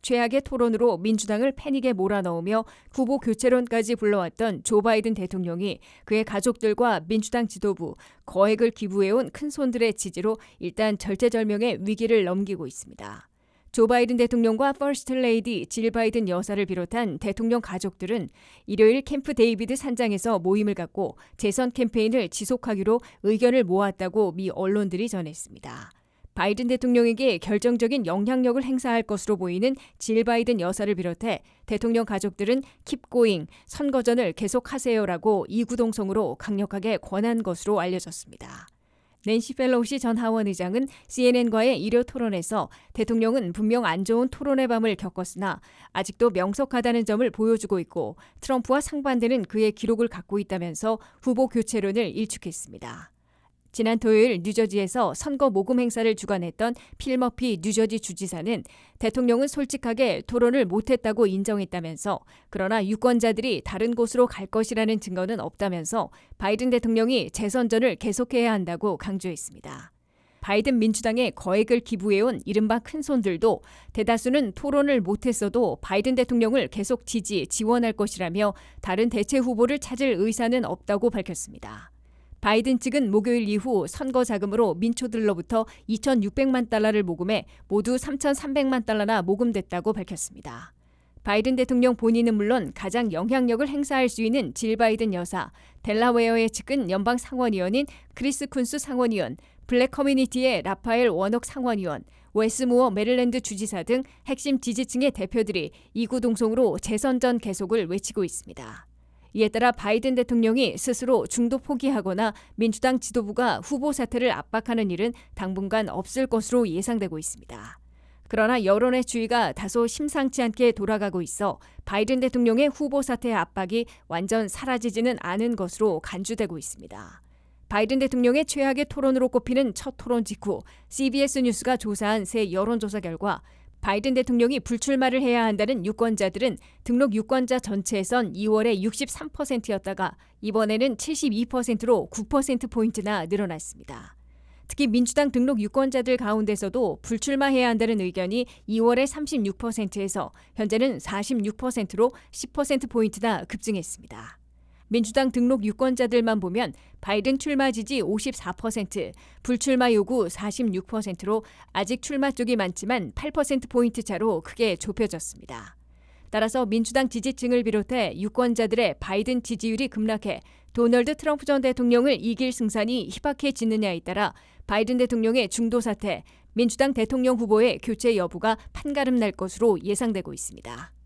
최악의 토론으로 민주당을 패닉에 몰아넣으며 후보 교체론까지 불러왔던 조 바이든 대통령이 그의 가족들과 민주당 지도부, 거액을 기부해온 큰손들의 지지로 일단 절체절명의 위기를 넘기고 있습니다. 조 바이든 대통령과 퍼스트 레이디 질 바이든 여사를 비롯한 대통령 가족들은 일요일 캠프 데이비드 산장에서 모임을 갖고 재선 캠페인을 지속하기로 의견을 모았다고 미 언론들이 전했습니다. 바이든 대통령에게 결정적인 영향력을 행사할 것으로 보이는 질 바이든 여사를 비롯해 대통령 가족들은 Keep going, 선거전을 계속하세요라고 이구동성으로 강력하게 권한 것으로 알려졌습니다. 낸시 펠로시 전 하원 의장은 CNN과의 일요 토론에서 대통령은 분명 안 좋은 토론의 밤을 겪었으나 아직도 명석하다는 점을 보여주고 있고 트럼프와 상반되는 그의 기록을 갖고 있다면서 후보 교체론을 일축했습니다. 지난 토요일 뉴저지에서 선거 모금 행사를 주관했던 필 머피 뉴저지 주지사는 대통령은 솔직하게 토론을 못했다고 인정했다면서 그러나 유권자들이 다른 곳으로 갈 것이라는 증거는 없다면서 바이든 대통령이 재선전을 계속해야 한다고 강조했습니다. 바이든 민주당에 거액을 기부해온 이른바 큰손들도 대다수는 토론을 못했어도 바이든 대통령을 계속 지원할 것이라며 다른 대체 후보를 찾을 의사는 없다고 밝혔습니다. 바이든 측은 목요일 이후 선거 자금으로 민초들로부터 2,600만 달러를 모금해 모두 3,300만 달러나 모금됐다고 밝혔습니다. 바이든 대통령 본인은 물론 가장 영향력을 행사할 수 있는 질 바이든 여사, 델라웨어의 측근 연방 상원의원인 크리스 쿤스 상원의원, 블랙 커뮤니티의 라파엘 워녹 상원의원, 웨스무어 메릴랜드 주지사 등 핵심 지지층의 대표들이 이구동성으로 재선전 계속을 외치고 있습니다. 이에 따라 바이든 대통령이 스스로 중도 포기하거나 민주당 지도부가 후보 사퇴를 압박하는 일은 당분간 없을 것으로 예상되고 있습니다. 그러나 여론의 주의가 다소 심상치 않게 돌아가고 있어 바이든 대통령의 후보 사퇴 압박이 완전 사라지지는 않은 것으로 간주되고 있습니다. 바이든 대통령의 최악의 토론으로 꼽히는 첫 토론 직후 CBS 뉴스가 조사한 새 여론조사 결과 바이든 대통령이 불출마를 해야 한다는 유권자들은 등록 유권자 전체에선 2월에 63%였다가 이번에는 72%로 9%포인트나 늘어났습니다. 특히 민주당 등록 유권자들 가운데서도 불출마해야 한다는 의견이 2월에 36%에서 현재는 46%로 10%포인트나 급증했습니다. 민주당 등록 유권자들만 보면 바이든 출마 지지 54%, 불출마 요구 46%로 아직 출마 쪽이 많지만 8%포인트 차로 크게 좁혀졌습니다. 따라서 민주당 지지층을 비롯해 유권자들의 바이든 지지율이 급락해 도널드 트럼프 전 대통령을 이길 승산이 희박해지느냐에 따라 바이든 대통령의 중도 사퇴, 민주당 대통령 후보의 교체 여부가 판가름 날 것으로 예상되고 있습니다.